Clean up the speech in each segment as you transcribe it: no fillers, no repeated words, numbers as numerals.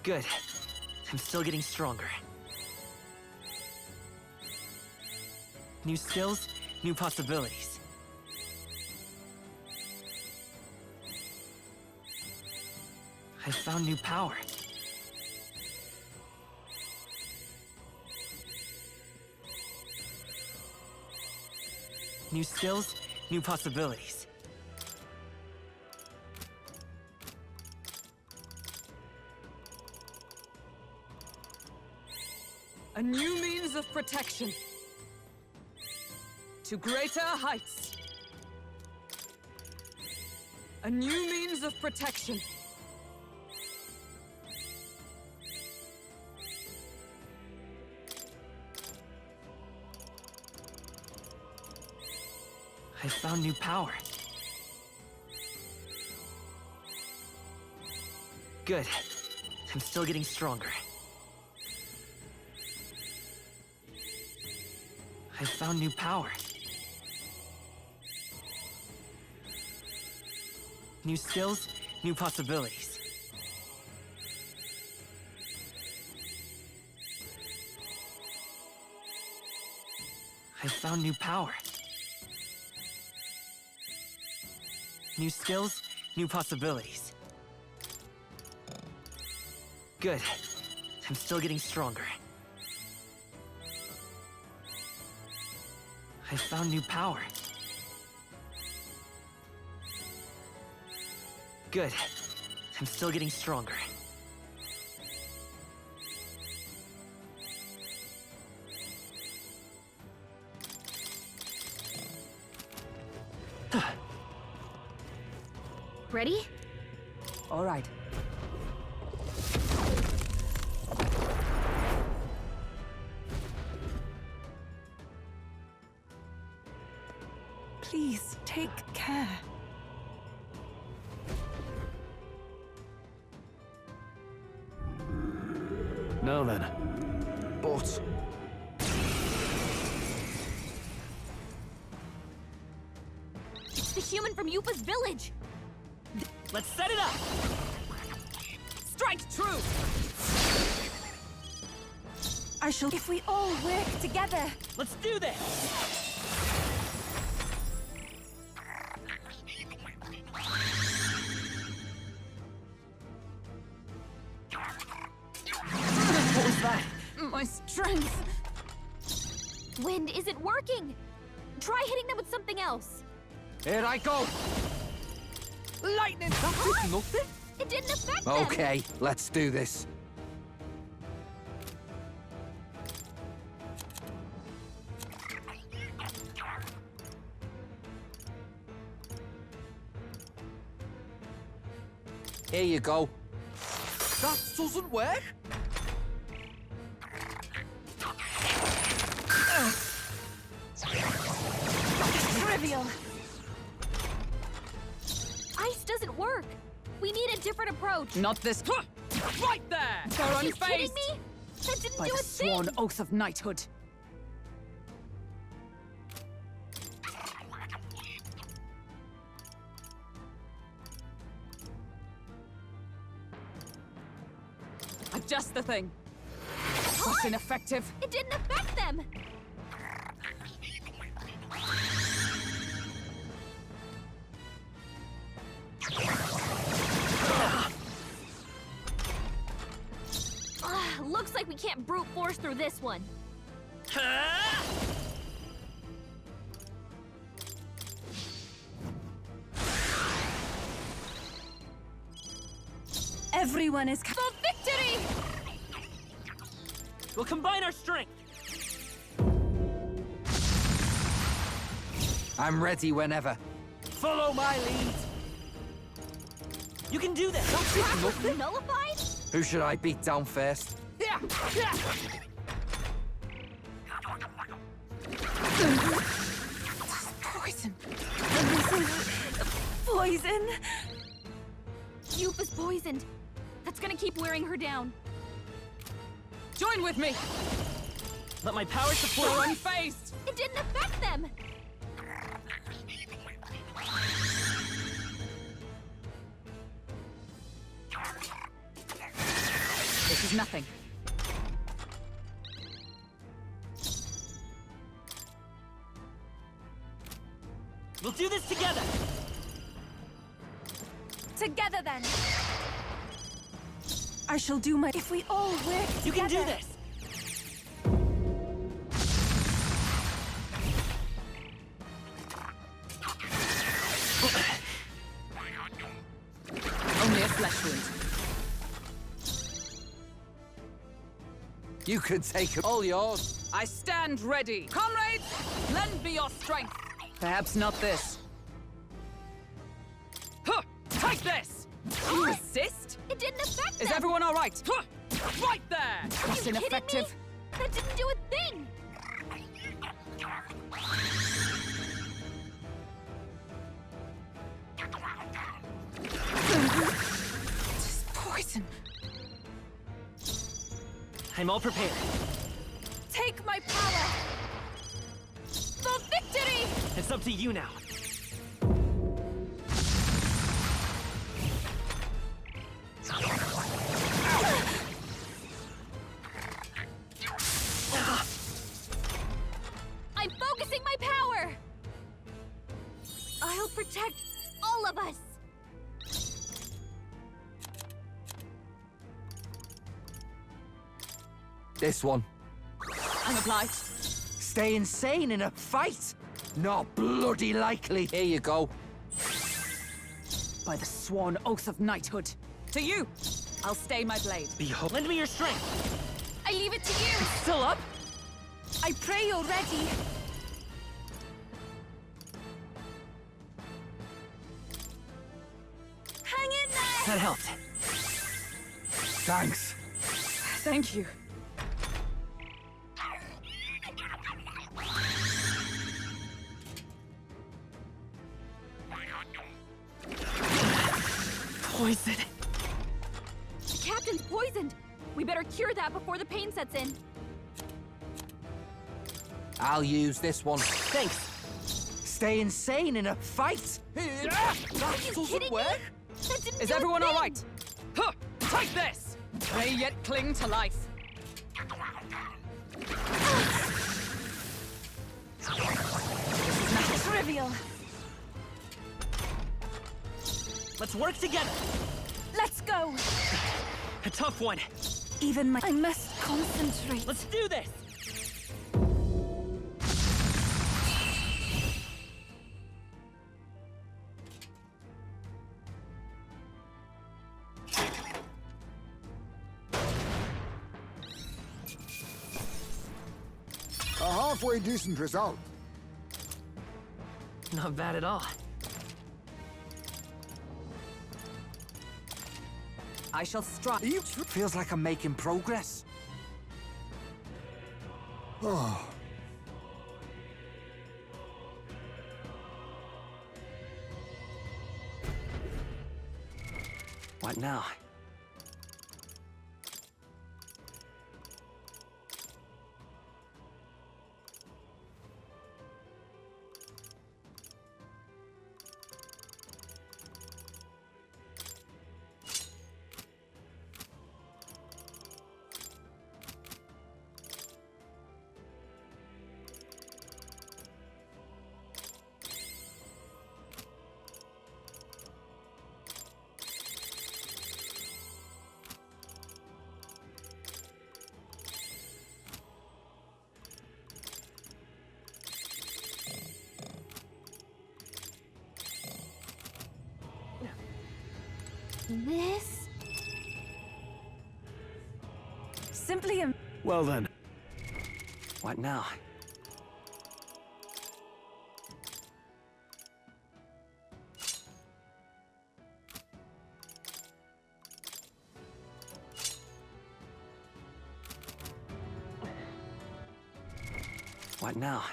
Good. I'm still getting stronger. New skills, new possibilities. I found new power. New skills, new possibilities. A new means of protection. To greater heights. A new means of protection. I found new power. Good. I'm still getting stronger. I found new power. New skills, new possibilities. I found new power. New skills, new possibilities. Good. I'm still getting stronger. I found new power. Good. I'm still getting stronger. Ready? All right. Please, take care. Now then. But It's the human from Yupa's village! Let's set it up! Strike true! I shall. If we all work together. Let's do this! What was that? My strength. Wind isn't working! Try hitting them with something else! here I go. Lightning! That did nothing? It didn't affect them! Okay, let's do this. Here you go. That doesn't work? Trivial. Ice doesn't work! We need a different approach! Not this. Right there! Go Are you kidding unfazed! me? That didn't By do the a thing! sworn oath of knighthood. Just the thing. Such ineffective. It didn't affect them! Looks like we can't brute force through this one. Everyone is. For victory! We'll combine our strength! I'm ready whenever. Follow my lead! You can do this! Trap was nullified? Who should I beat down first? Yeah! Yeah! Poison. Poison. Yupa's poisoned. That's gonna keep wearing her down. Join with me! Let my power support Go unfazed! It didn't affect them! This is nothing. We'll do this together. Together then. I shall do my. If we all work You can do together. this. Only a flesh wound. You can take it. All yours. I stand ready. Comrades, lend me your strength. Perhaps not this. Huh! Take this! You resist? It didn't affect Is them. everyone all right? Huh! Right there! Are That's you kidding me? ineffective. That didn't do a thing. This poison. I'm all prepared. Take my power. For victory! It's up to you now. I'm focusing my power. I'll protect all of us. This one. I'm obliged. Stay insane in a fight? Not bloody likely. Here you go. By the sworn oath of knighthood. To you, I'll stay my blade. Behold. Lend me your strength. I leave it to you. Still up? I pray you're ready. Hang in there! That helped. Thanks. Thank you. Poison. The captain's poisoned. We better cure that before the pain sets in. I'll use this one. Thanks. Stay insane in a fight? Are you kidding me? That didn't Is do a everyone all thing. right? Huh! Take this! May yet cling to life. Trivial. Let's work together. Let's go. A tough one. Even my. I must concentrate. Let's do this. A halfway decent result. Not bad at all. I shall strive. Feels like I'm making progress. Oh, What now? This? Simply a. Well then. What now? What now?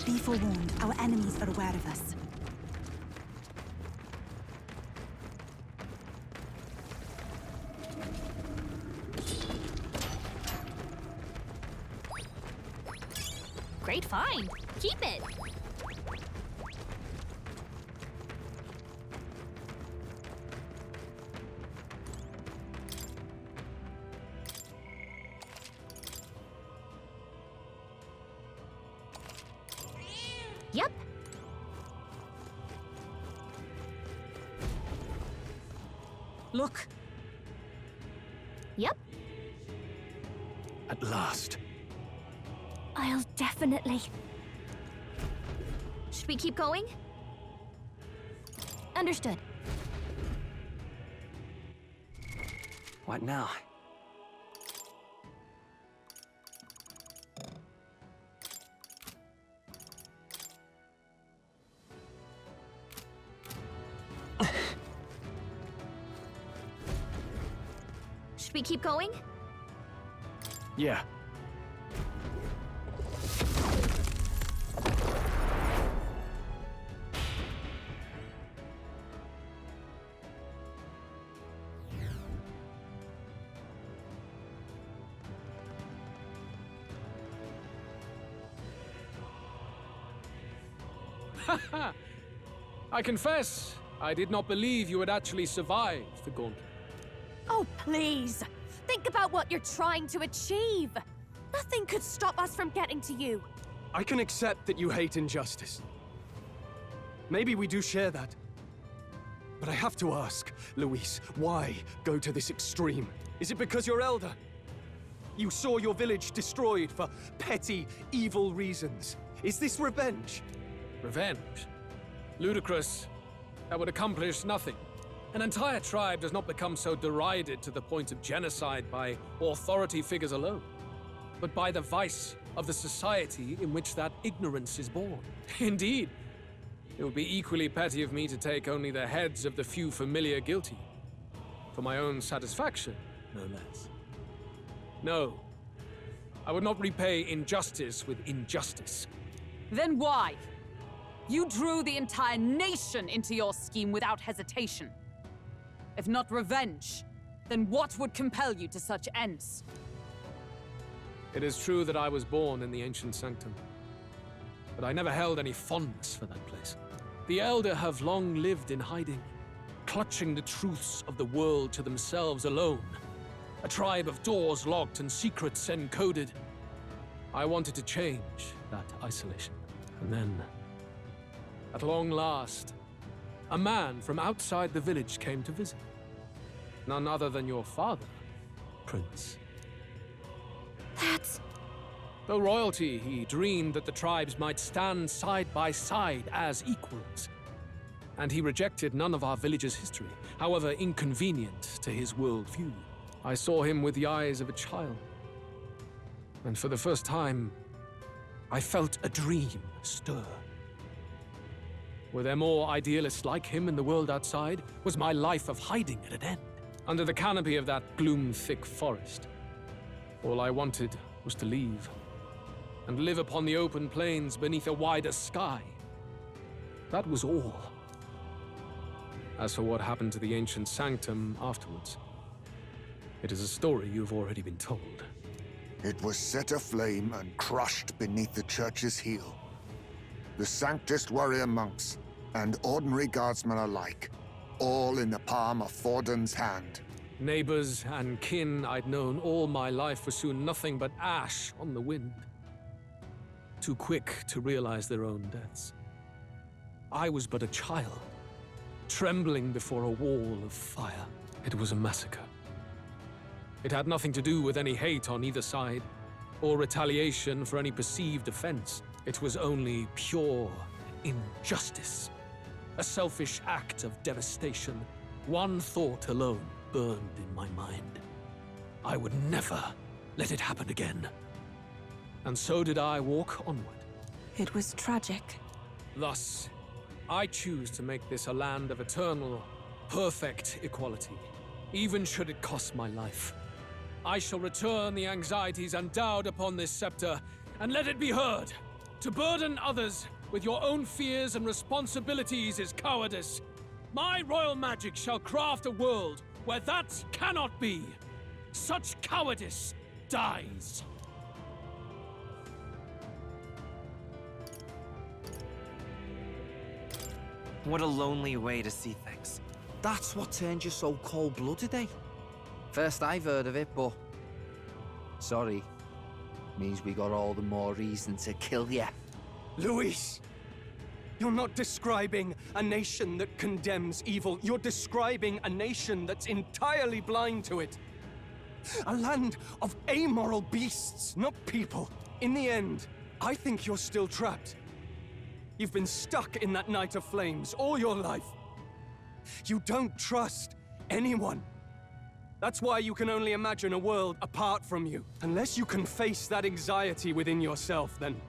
Be forewarned, our enemies are aware of us. Great find. Keep it. Yep. Look, Yep. At last. I'll definitely. Should we keep going? Understood. What now? Should we keep going? Yeah. I confess, I did not believe you would actually survive the gauntlet. Oh, please. Think about what you're trying to achieve. Nothing could stop us from getting to you. I can accept that you hate injustice. Maybe we do share that. But I have to ask, Luis, why go to this extreme? Is it because you're elder? You saw your village destroyed for petty, evil reasons. Is this revenge? Revenge? Ludicrous. That would accomplish nothing. An entire tribe does not become so derided to the point of genocide by authority figures alone, but by the vice of the society in which that ignorance is born. Indeed, it would be equally petty of me to take only the heads of the few familiar guilty, for my own satisfaction, no less. No, I would not repay injustice with injustice. then why? You drew the entire nation into your scheme without hesitation. If not revenge, then what would compel you to such ends? It is true that I was born in the ancient sanctum, but I never held any fondness for that place. The Elder have long lived in hiding, clutching the truths of the world to themselves alone. A tribe of doors locked and secrets encoded. I wanted to change that isolation. And then, at long last, a man from outside the village came to visit. None other than your father, Prince. That's... Though royalty, he dreamed that the tribes might stand side by side as equals. And he rejected none of our village's history, however inconvenient to his worldview. I saw him with the eyes of a child. And for the first time, I felt a dream stir. Were there more idealists like him in the world outside? Was my life of hiding at an end? Under the canopy of that gloom-thick forest, all I wanted was to leave and live upon the open plains beneath a wider sky. That was all. As for what happened to the ancient sanctum afterwards, it is a story you've already been told. It was set aflame and crushed beneath the church's heel. The Sanctist warrior monks and ordinary guardsmen alike, all in the palm of Forden's hand. Neighbors and kin I'd known all my life were soon nothing but ash on the wind. Too quick to realize their own deaths. I was but a child, trembling before a wall of fire. It was a massacre. It had nothing to do with any hate on either side, or retaliation for any perceived offense. It was only pure injustice. A selfish act of devastation. One thought alone burned in my mind. I would never let it happen again. And so did I walk onward. It was tragic. Thus, I choose to make this a land of eternal, perfect equality, even should it cost my life. I shall return the anxieties endowed upon this scepter, and let it be heard. To burden others with your own fears and responsibilities is cowardice. My royal magic shall craft a world where that cannot be. Such cowardice dies. What a lonely way to see things. That's what turned you so cold-blooded, eh? First I've heard of it, but... Sorry. Means we got all the more reason to kill you. Luis! You're not describing a nation that condemns evil. You're describing a nation that's entirely blind to it. A land of amoral beasts, not people. In the end, I think you're still trapped. You've been stuck in that night of flames all your life. You don't trust anyone. That's why you can only imagine a world apart from you. Unless you can face that anxiety within yourself, then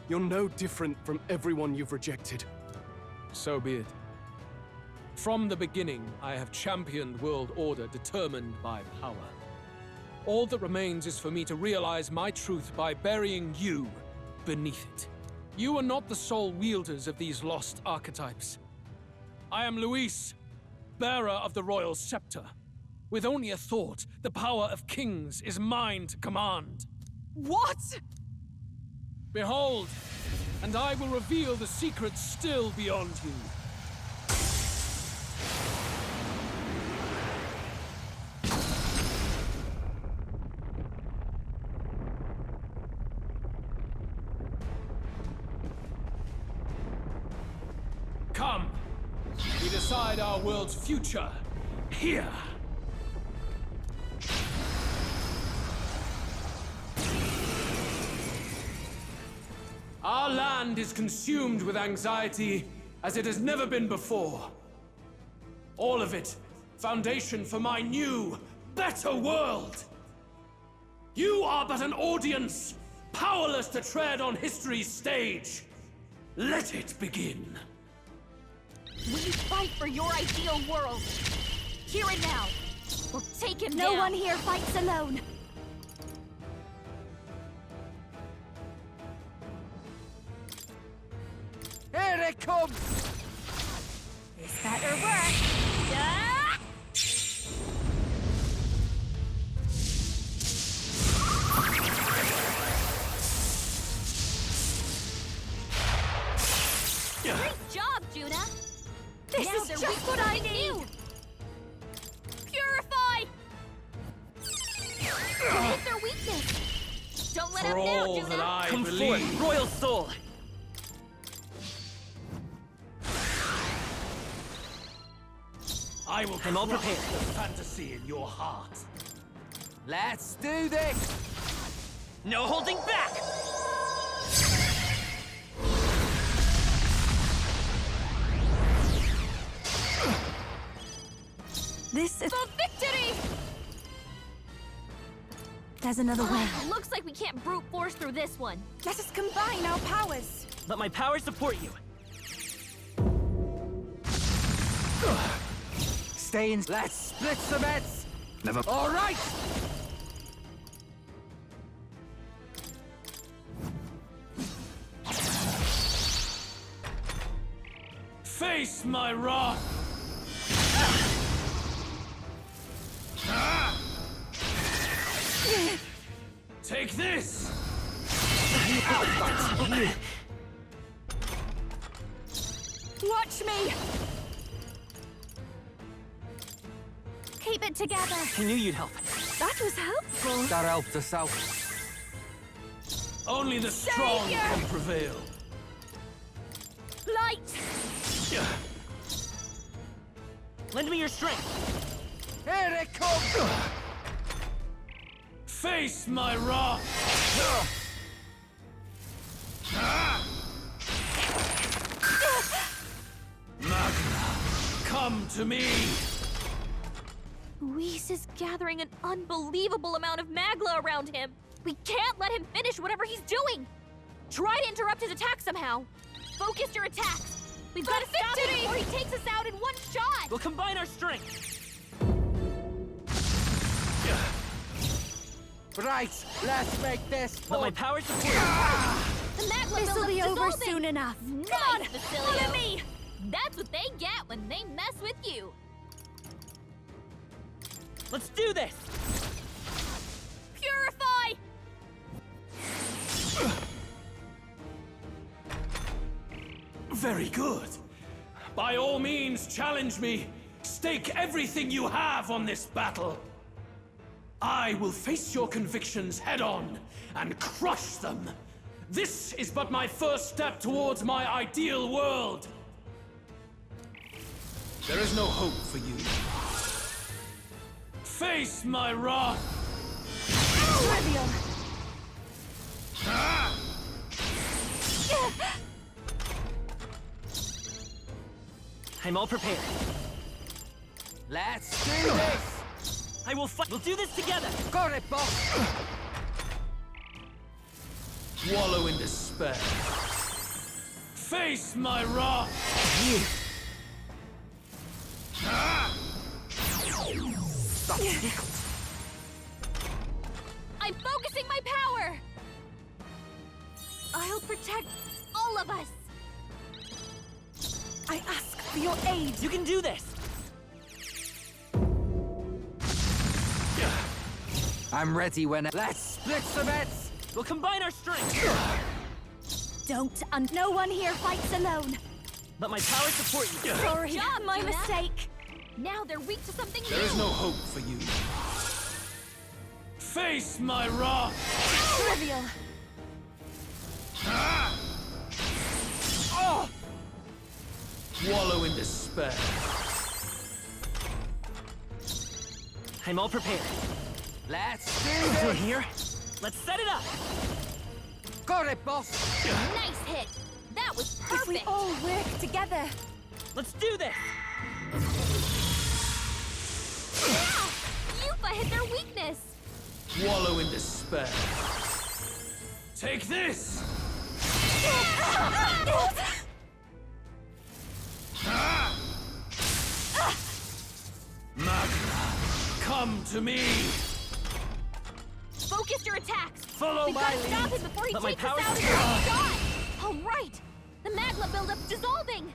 you're no different from everyone you've rejected. So be it. From the beginning, I have championed world order determined by power. All that remains is for me to realize my truth by burying you beneath it. You are not the sole wielders of these lost archetypes. I am Luis, bearer of the royal scepter. With only a thought, the power of kings is mine to command. What? Behold, and I will reveal the secrets still beyond you. Come, we decide our world's future here. Our land is consumed with anxiety as it has never been before. All of it, foundation for my new, better world. You are but an audience, powerless to tread on history's stage. Let it begin. We fight for your ideal world. Here and now. We'll take him down. No one here fights alone. Here it comes! This better work. Yeah! Great job, Juna. This Now is they're just weak what to I you. need. Purify! Hit their weakness. Don't let For them down, all Juna. that I Come believe. forth, royal soul! I will I'm all crush prepared. the fantasy in your heart. Let's do this! No holding back! This is... For victory! There's another way. Looks like we can't brute force through this one. Let us combine our powers. Let my power support you. Stay in... Let's split some heads! Never. All right! Face my wrath! Take this! Watch me! Keep it together. I knew you'd help. That was helpful. That helped us out. Only the strong Savior! can prevail. Light! Lend me your strength. Here it comes! Face my wrath! Magna, come to me! Luis is gathering an unbelievable amount of Magla around him. We can't let him finish whatever he's doing. Try to interrupt his attack somehow. Focus your attacks. We've got to stop him before he takes us out in one shot. We'll combine our strength. Right, let's make this Let my fun. power support you. The magma This'll be over dissolving. soon enough. Nice, Come on, Facilio. follow me! That's what they get when they mess with you. Let's do this! Purify! Very good. By all means, challenge me. Stake everything you have on this battle. I will face your convictions head-on and crush them. This is but my first step towards my ideal world. There is no hope for you. Face my wrath! Trivial. I'm all prepared. Let's do this! I will fight. We'll do this together! Got it, boss! Wallow in despair. Face my wrath! I'm focusing my power! I'll protect all of us! I ask for your aid. You can do this! I'm ready when... Let's split some heads! We'll combine our strength! Don't, and no one here fights alone. Let my power support you! Sorry, job, my Gina. mistake. Now they're weak to something There new! is no hope for you. Face my wrath! Trivial. Wallow in despair. I'm all prepared. Let's do We're this! here. Let's set it up! Got it, boss! Nice hit! That was If we perfect! all work together. Let's do this! Yeah! Yuffie hit their weakness! Wallow in despair. Take this! Magna, come to me! Focus your attacks! Follow We've my got to stop lead. him before he Let my takes us power out of support- the shot! All right! The magma buildup's dissolving!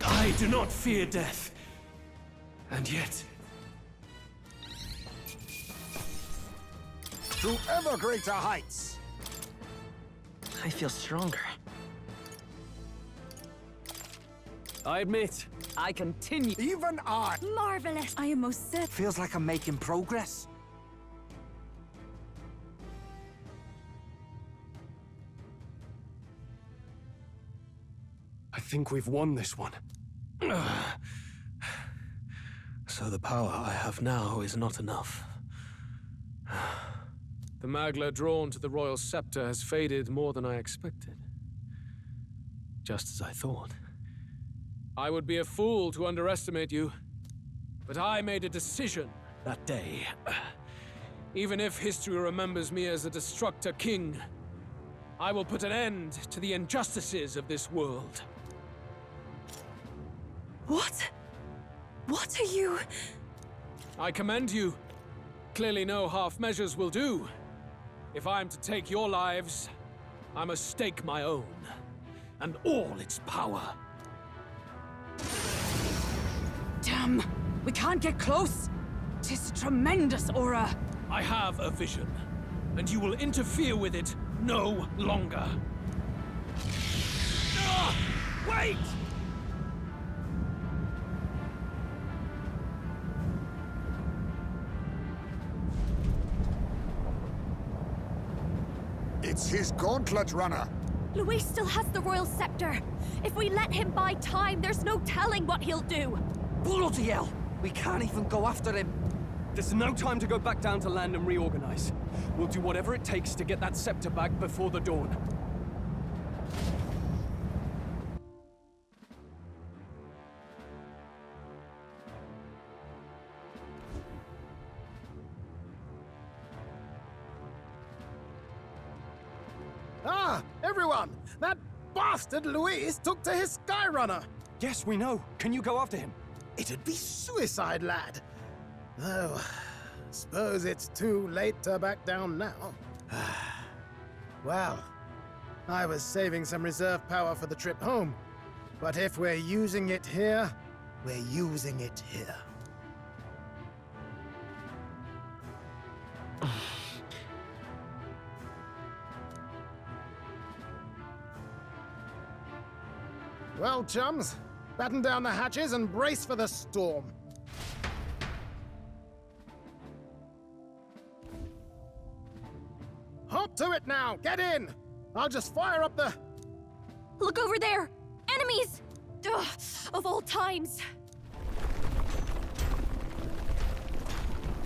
I do not fear death. And yet, To ever greater heights! I feel stronger. I admit, I continue. Even I! Marvelous. I am most certain. Feels like I'm making progress. I think we've won this one. so the power I have now is not enough. The Magla drawn to the royal scepter has faded more than I expected. Just as I thought. I would be a fool to underestimate you, but I made a decision that day. Even if history remembers me as a destructor king, I will put an end to the injustices of this world. What? What are you? I commend you. Clearly no half measures will do. If I'm to take your lives, I must stake my own, and all its power. Damn, we can't get close. 'Tis a tremendous aura. I have a vision, and you will interfere with it no longer. Ah! Wait! It's his gauntlet runner! Luis still has the royal scepter. If we let him buy time, there's no telling what he'll do. Bloody hell! We can't even go after him. There's no time to go back down to land and reorganize. We'll do whatever it takes to get that scepter back before the dawn. Ah, everyone! That bastard Luis took to his Skyrunner! Yes, we know. Can you go after him? It'd be suicide, lad. Oh, suppose it's too late to back down now. Well, I was saving some reserve power for the trip home. But if we're using it here, we're using it here. Well, chums, batten down the hatches and brace for the storm. Hop to it now! Get in! I'll just fire up the... Look over there! Enemies! Ugh, of all times!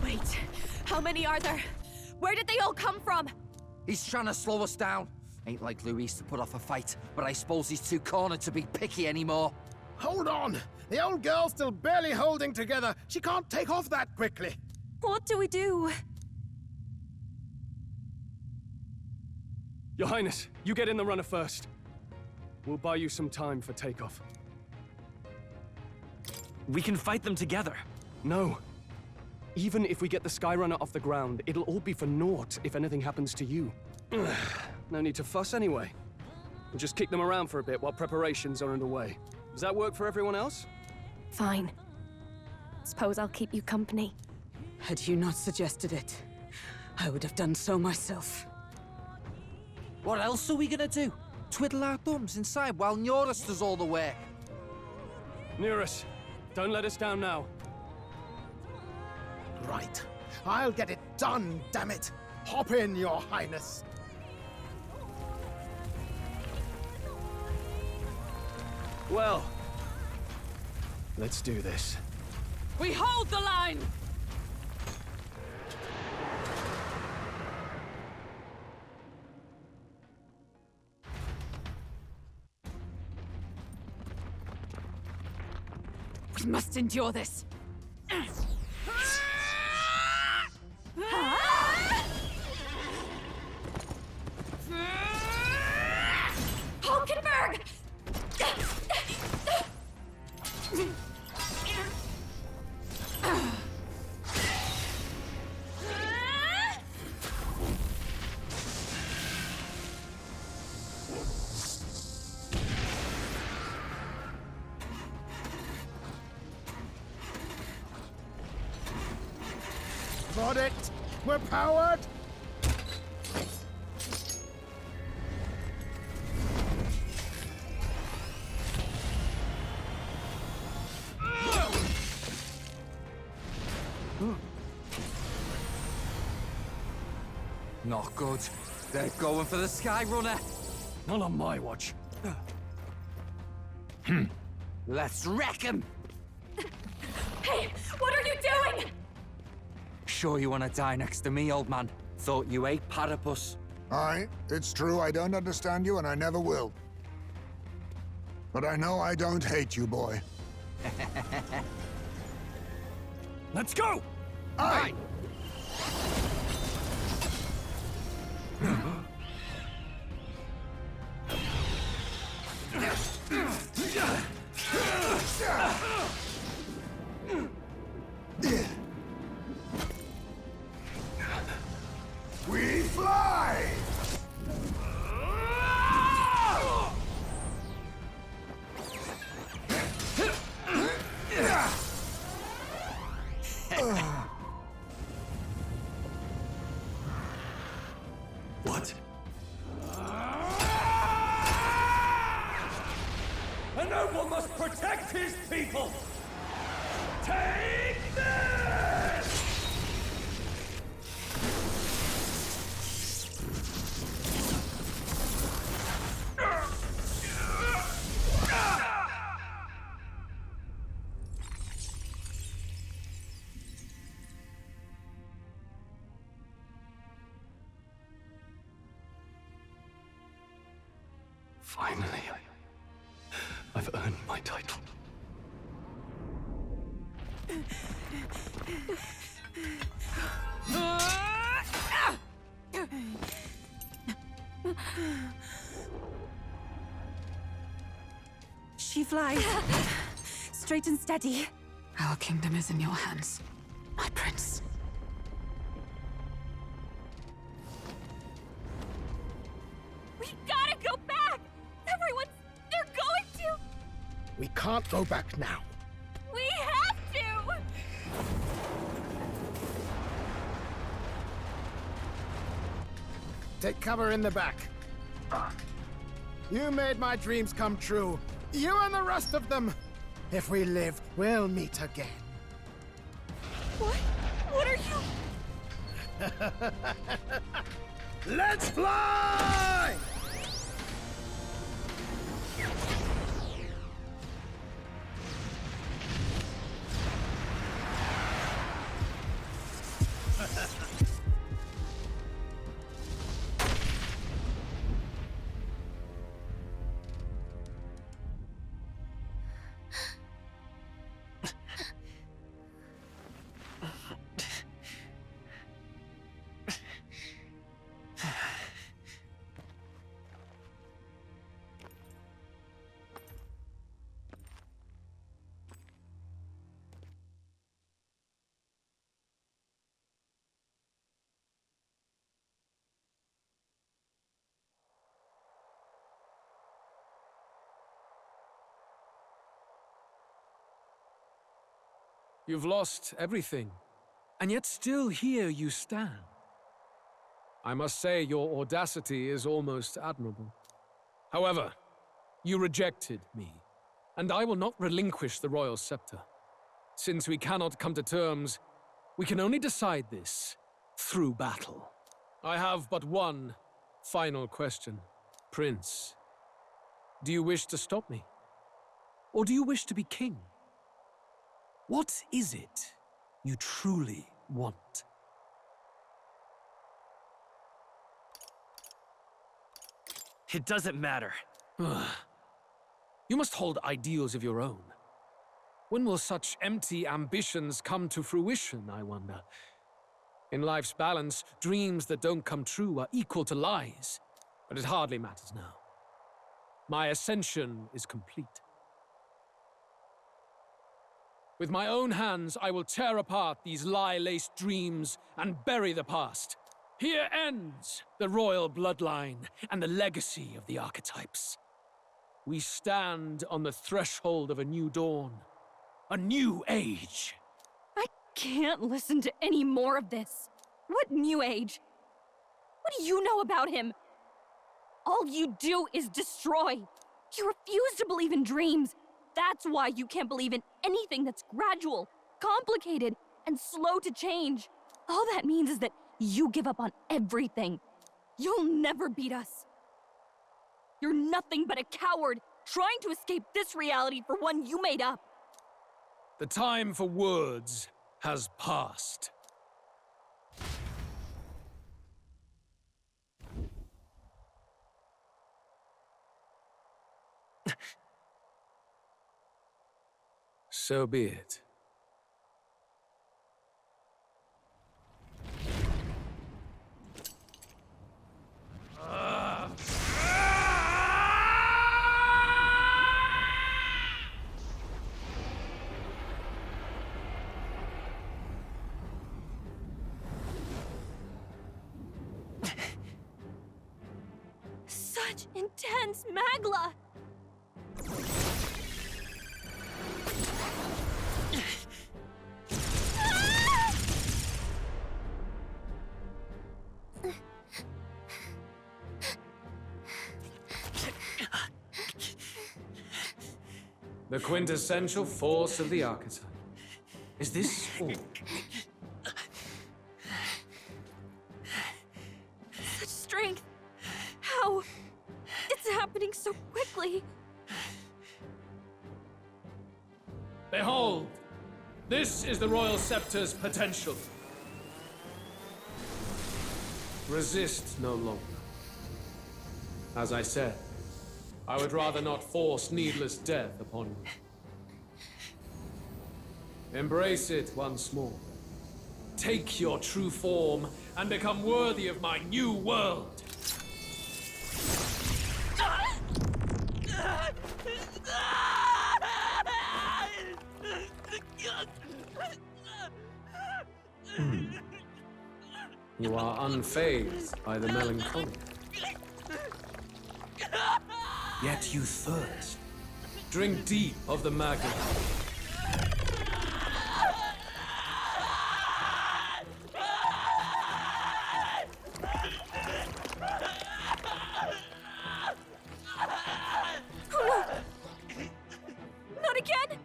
Wait, how many are there? Where did they all come from? He's trying to slow us down. Ain't like Luis to put off a fight, but I suppose he's too cornered to be picky anymore. Hold on! The old girl's still barely holding together. She can't take off that quickly. What do we do? Your Highness, you get in the runner first. We'll buy you some time for takeoff. We can fight them together. No. Even if we get the Skyrunner off the ground, it'll all be for naught if anything happens to you. No need to fuss anyway. We'll just kick them around for a bit while preparations are underway. Does that work for everyone else? Fine. Suppose I'll keep you company. Had you not suggested it, I would have done so myself. What else are we gonna do? Twiddle our thumbs inside while Norris does all the work? Nearus, don't let us down now. Right. I'll get it done, damn it! Hop in, Your Highness! Well, let's do this. We hold the line! We must endure this. Hulkenberg! Got it! We're powered! Not good. They're going for the Skyrunner. Not on my watch. Let's wreck him! Hey, what are you doing? Sure you want to die next to me, old man? Thought you ate platypus. Aye, it's true I don't understand you and I never will. But I know I don't hate you, boy. Let's go! Aye! We fly! What? A noble must protect his people! Take this! Finally, I've earned my title. She flies. Straight and steady. Our kingdom is in your hands, my prince. We gotta go We can't go back now. We have to! Take cover in the back. You made my dreams come true. You and the rest of them. If we live, we'll meet again. What? What are you... Let's fly! You've lost everything, and yet still here you stand. I must say your audacity is almost admirable. However, you rejected me, and I will not relinquish the royal scepter. Since we cannot come to terms, we can only decide this through battle. I have but one final question. Prince, do you wish to stop me? Or do you wish to be king? What is it you truly want? It doesn't matter. You must hold ideals of your own. When will such empty ambitions come to fruition, I wonder? In life's balance, dreams that don't come true are equal to lies. But it hardly matters now. My ascension is complete. With my own hands, I will tear apart these lie-laced dreams and bury the past. Here ends the royal bloodline and the legacy of the archetypes. We stand on the threshold of a new dawn, a new age. I can't listen to any more of this. What new age? What do you know about him? All you do is destroy. You refuse to believe in dreams. That's why you can't believe in anything that's gradual, complicated, and slow to change. All that means is that you give up on everything. You'll never beat us. You're nothing but a coward, trying to escape this reality for one you made up. The time for words has passed. So be it. Such intense magla! The quintessential force of the archetype. Is this all? Such strength! How? It's happening so quickly! Behold! This is the Royal Scepter's potential. Resist no longer. As I said, I would rather not force needless death upon you. Embrace it once more. Take your true form and become worthy of my new world. You are unfazed by the melancholy. Yet you thirst. Drink deep of the magma. Not again!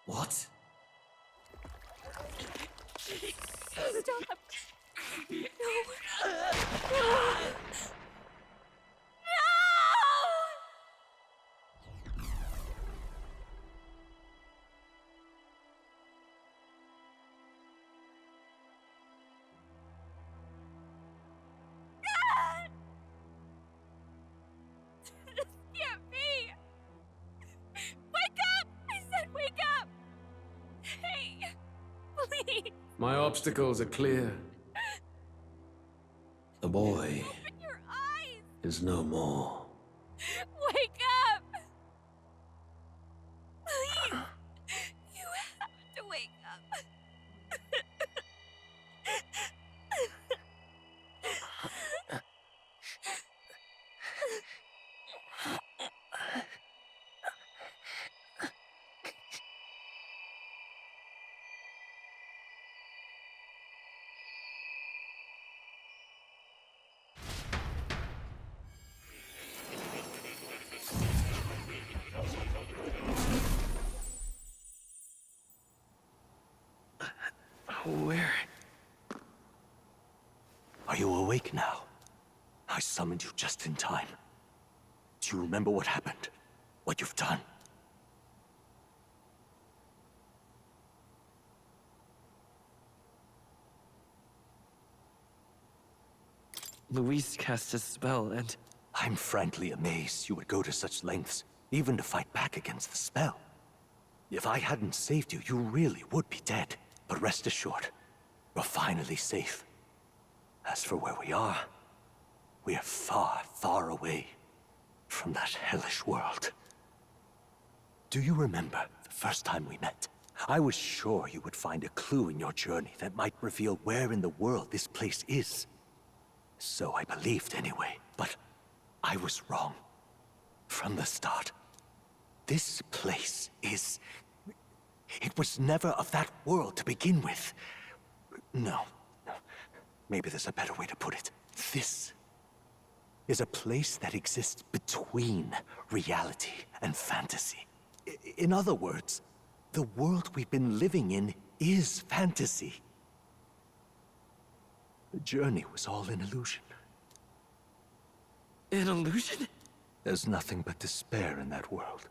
What? Stop! No! This can't be! Wake up! I said wake up! Hey! Please! My obstacles are clear. The boy Open your eyes! is no more. Wake up! Please! You have to wake up. Where? Are you awake now? I summoned you just in time. Do you remember what happened? What you've done? Luis cast a spell and... I'm frankly amazed you would go to such lengths, even to fight back against the spell. If I hadn't saved you, you really would be dead. But rest assured, we're finally safe. As for where we are far, far away from that hellish world. Do you remember the first time we met? I was sure you would find a clue in your journey that might reveal where in the world this place is. So I believed anyway, but I was wrong. From the start. This place is... It was never of that world to begin with. No. Maybe there's a better way to put it. This is a place that exists between reality and fantasy. In other words, the world we've been living in is fantasy. The journey was all an illusion. An illusion? There's nothing but despair in that world.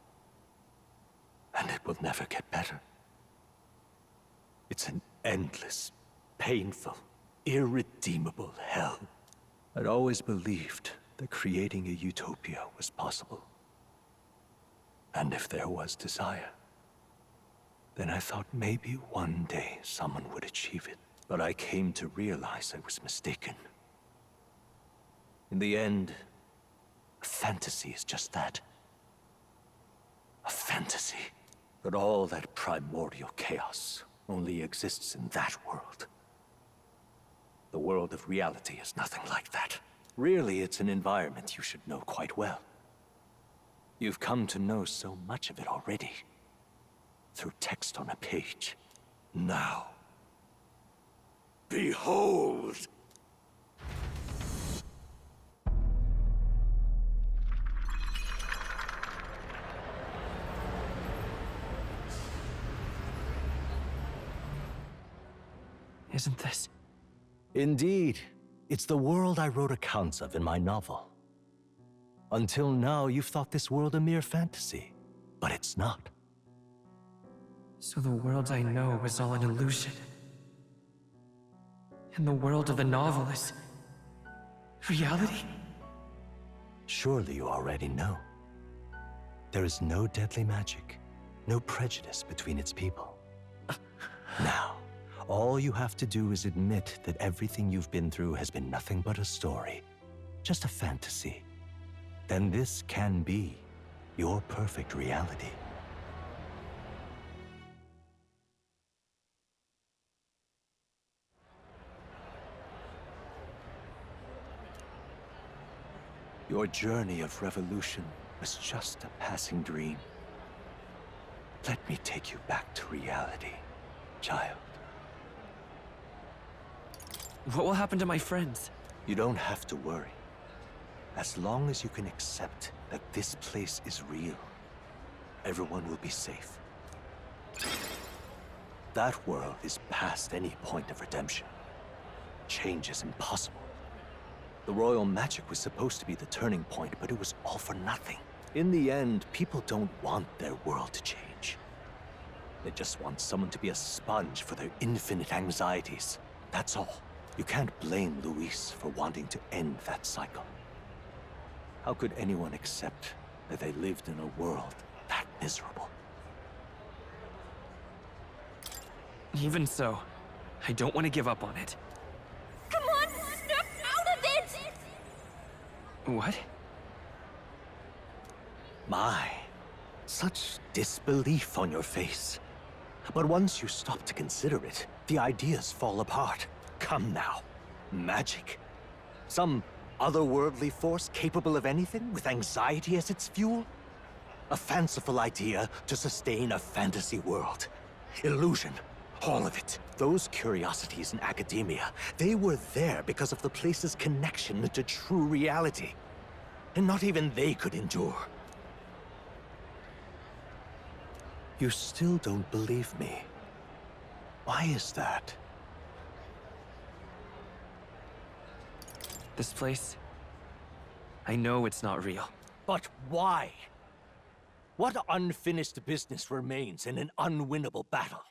And it will never get better. It's an endless, painful, irredeemable hell. I'd always believed that creating a utopia was possible. And if there was desire, then I thought maybe one day someone would achieve it. But I came to realize I was mistaken. In the end, a fantasy is just that. A fantasy. But all that primordial chaos only exists in that world. The world of reality is nothing like that. Really, it's an environment you should know quite well. You've come to know so much of it already. Through text on a page. Now, behold! Isn't this? Indeed. It's the world I wrote accounts of in my novel. Until now, you've thought this world a mere fantasy. But it's not. So the world I know is all an illusion. And the world of the novel is... reality? Surely you already know. There is no deadly magic, no prejudice between its people. Now, all you have to do is admit that everything you've been through has been nothing but a story. just a fantasy, then this can be your perfect reality. Your journey of revolution was just a passing dream. Let me take you back to reality, child. What will happen to my friends? You don't have to worry. As long as you can accept that this place is real, everyone will be safe. That world is past any point of redemption. Change is impossible. The royal magic was supposed to be the turning point, but it was all for nothing. In the end, people don't want their world to change. They just want someone to be a sponge for their infinite anxieties. That's all. You can't blame Luis for wanting to end that cycle. How could anyone accept that they lived in a world that miserable? Even so, I don't want to give up on it. Come on, snap out of it! What? My, such disbelief on your face. But once you stop to consider it, the ideas fall apart. Come now. Magic? Some otherworldly force capable of anything, with anxiety as its fuel? A fanciful idea to sustain a fantasy world. Illusion. All of it. Those curiosities in academia, they were there because of the place's connection to true reality. And not even they could endure. You still don't believe me. Why is that? This place? I know it's not real. But why? What unfinished business remains in an unwinnable battle?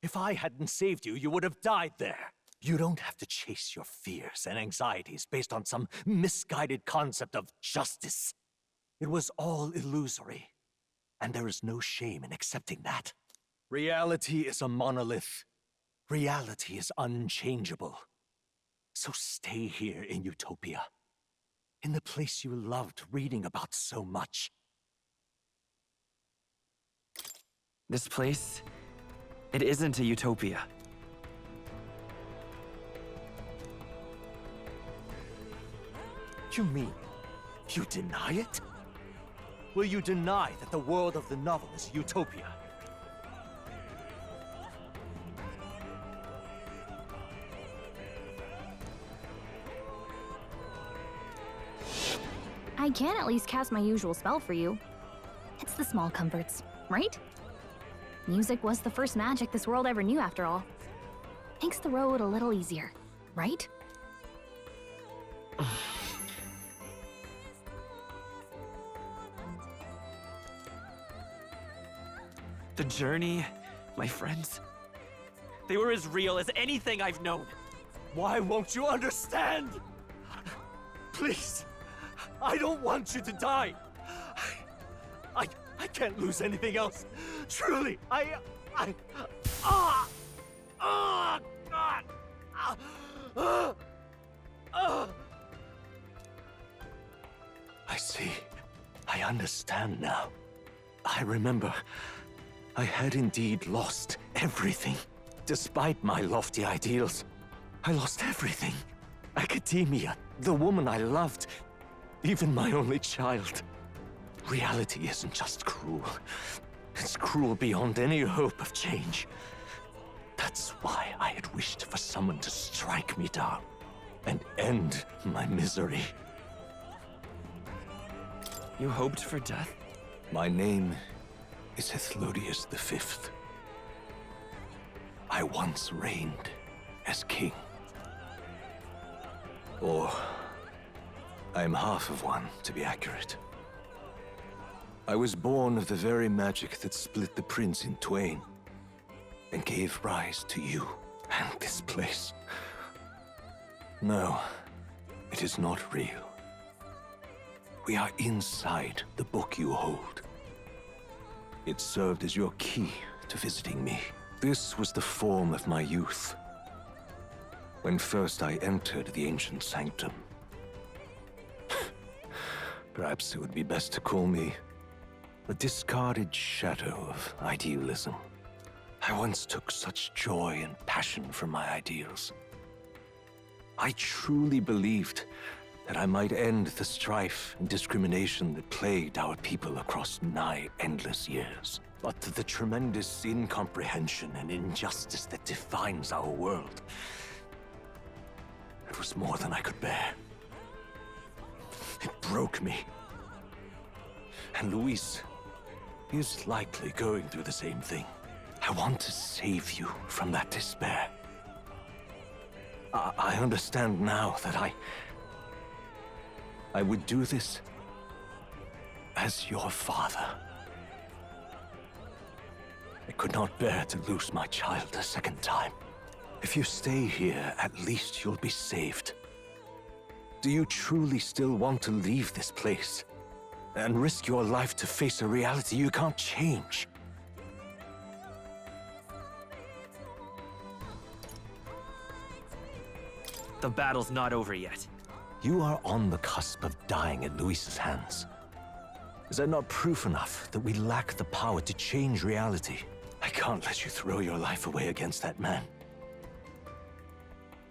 If I hadn't saved you, you would have died there. You don't have to chase your fears and anxieties based on some misguided concept of justice. It was all illusory, and there is no shame in accepting that. Reality is a monolith. Reality is unchangeable. So stay here in Utopia, in the place you loved reading about so much. This place, it isn't a utopia. You mean, you deny it? Will you deny that the world of the novel is utopia? I can at least cast my usual spell for you. It's the small comforts, right? Music was the first magic this world ever knew, after all. Makes the road a little easier, right? The journey, my friends, they were as real as anything I've known. Why won't you understand? Please, I don't want you to die. I can't lose anything else. Truly, God. I see. I understand now. I remember. I had indeed lost everything. Despite my lofty ideals, I lost everything. Academia, the woman I loved, even my only child. Reality isn't just cruel. It's cruel beyond any hope of change. That's why I had wished for someone to strike me down and end my misery. You hoped for death? My name is Hethlodius V. I once reigned as king. Or, I'm half of one, to be accurate. I was born of the very magic that split the prince in twain, and gave rise to you and this place. No, it is not real. We are inside the book you hold. It served as your key to visiting me. This was the form of my youth. When first I entered the ancient sanctum, Perhaps it would be best to call me a discarded shadow of idealism. I once took such joy and passion from my ideals. I truly believed that I might end the strife and discrimination that plagued our people across nigh endless years. But the tremendous incomprehension and injustice that defines our world, it was more than I could bear. It broke me. And Luis is likely going through the same thing. I want to save you from that despair. I understand now that I would do this as your father. I could not bear to lose my child a second time. If you stay here, at least you'll be saved. Do you truly still want to leave this place and risk your life to face a reality you can't change? The battle's not over yet. You are on the cusp of dying at Luis's hands. Is that not proof enough that we lack the power to change reality? I can't let you throw your life away against that man.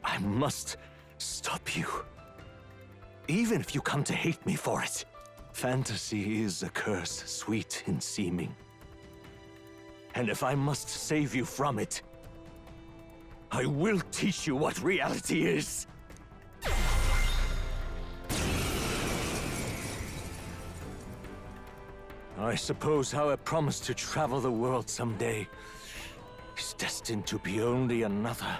I must stop you. Even if you come to hate me for it. Fantasy is a curse, sweet in seeming. And if I must save you from it, I will teach you what reality is. I suppose our promise to travel the world someday is destined to be only another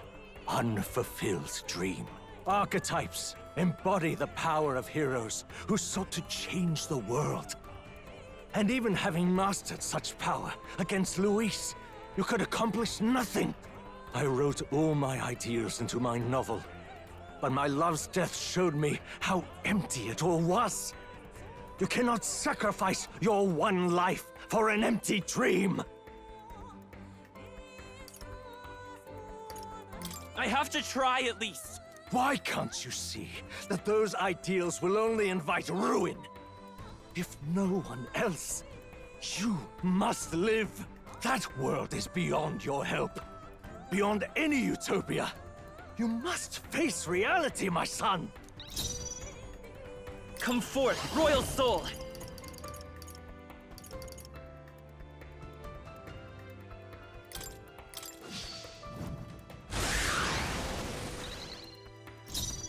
unfulfilled dream. Archetypes embody the power of heroes who sought to change the world. And even having mastered such power against Luis, you could accomplish nothing. I wrote all my ideals into my novel, but my love's death showed me how empty it all was. You cannot sacrifice your one life for an empty dream. I have to try at least. Why can't you see that those ideals will only invite ruin? If no one else, you must live. That world is beyond your help. Beyond any utopia. You must face reality, my son. Come forth, royal soul!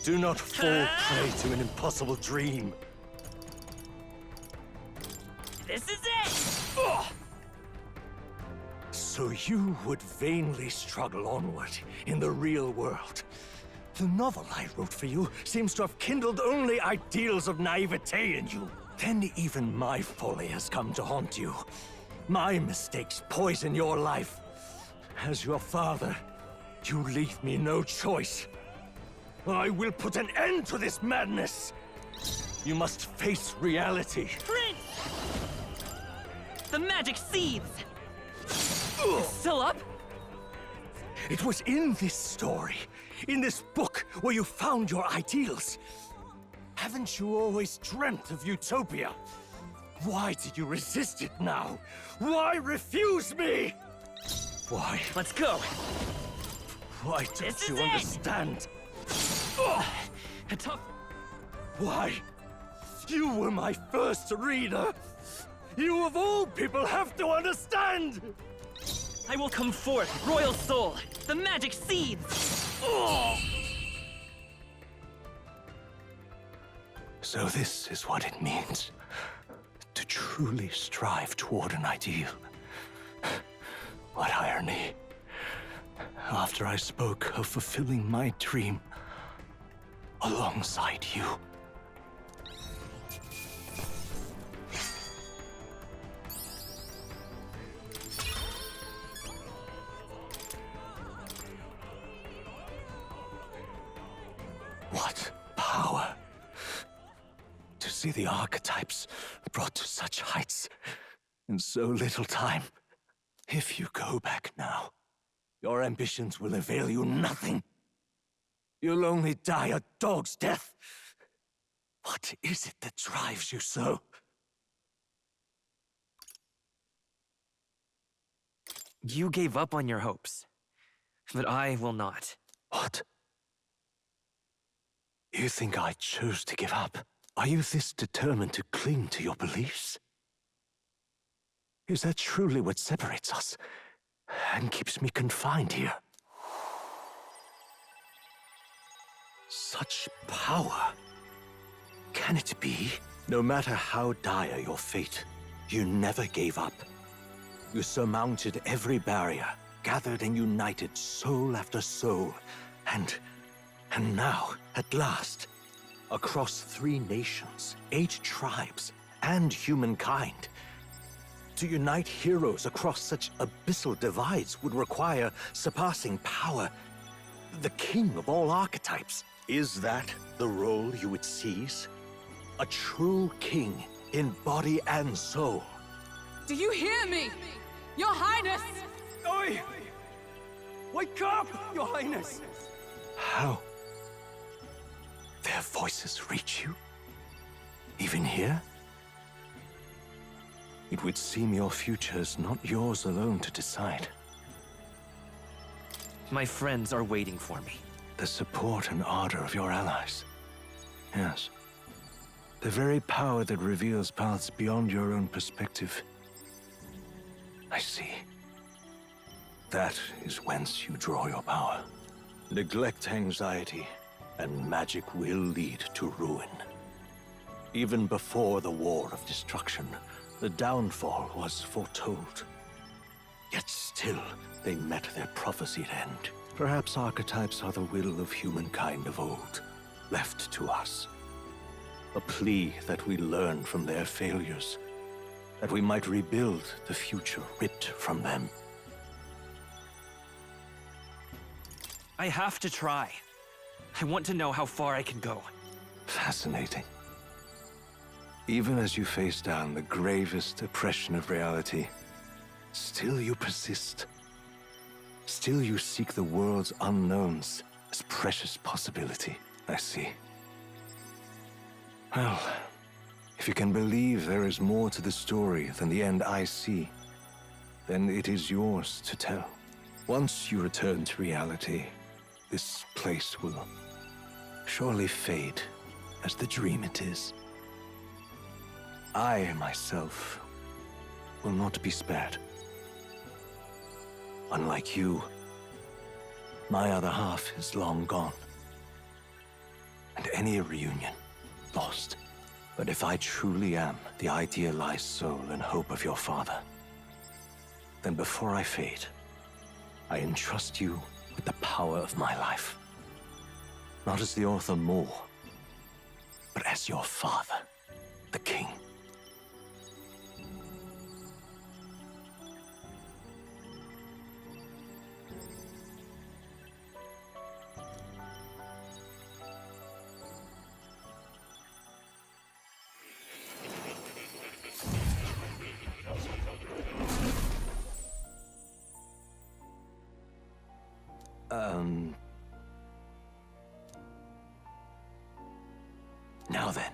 Do not fall prey to an impossible dream. This is it! Ugh! So you would vainly struggle onward in the real world. The novel I wrote for you seems to have kindled only ideals of naivete in you. Then even my folly has come to haunt you. My mistakes poison your life. As your father, you leave me no choice. I will put an end to this madness. You must face reality. Prince! The magic seeds! It's still up? It was in this story, in this book, where you found your ideals. Haven't you always dreamt of utopia? Why did you resist it now? Why refuse me? Why? Let's go! Why don't you understand? A tough... Why? You were my first reader. You of all people have to understand! I will come forth, royal soul! The magic seeds! So this is what it means to truly strive toward an ideal. What irony. After I spoke of fulfilling my dream alongside you. What power! To see the archetypes brought to such heights in so little time. If you go back now, your ambitions will avail you nothing. You'll only die a dog's death. What is it that drives you so? You gave up on your hopes, but I will not. What? You think I chose to give up? Are you this determined to cling to your beliefs? Is that truly what separates us and keeps me confined here? Such power. Can it be? No matter how dire your fate, you never gave up. You surmounted every barrier, gathered and united soul after soul, and now, at last, across 3 nations, 8 tribes, and humankind, to unite heroes across such abyssal divides would require surpassing power. The king of all archetypes. Is that the role you would seize? A true king in body and soul. Do you hear me? Your Highness! Oi! Wake up, Your Highness! How? Their voices reach you? Even here? It would seem your future is not yours alone to decide. My friends are waiting for me. The support and ardor of your allies. Yes. The very power that reveals paths beyond your own perspective. I see. That is whence you draw your power. Neglect anxiety, and magic will lead to ruin. Even before the War of Destruction, the downfall was foretold. Yet still, they met their prophesied end. Perhaps archetypes are the will of humankind of old, left to us. A plea that we learn from their failures, that we might rebuild the future ripped from them. I have to try. I want to know how far I can go. Fascinating. Even as you face down the gravest oppression of reality, still you persist. Still you seek the world's unknowns as precious possibility. I see. Well, if you can believe there is more to the story than the end I see, then it is yours to tell. Once you return to reality, this place will surely fade as the dream it is. I, myself, will not be spared. Unlike you, my other half is long gone. And any reunion, lost. But if I truly am the idealized soul and hope of your father, then before I fade, I entrust you with the power of my life. Not as the author more, but as your father, the king. Now then.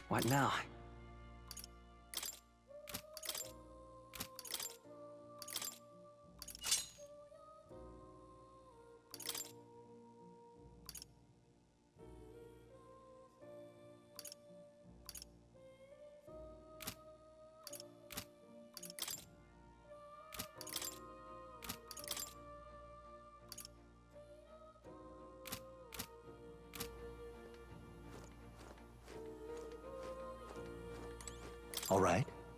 What now? All right.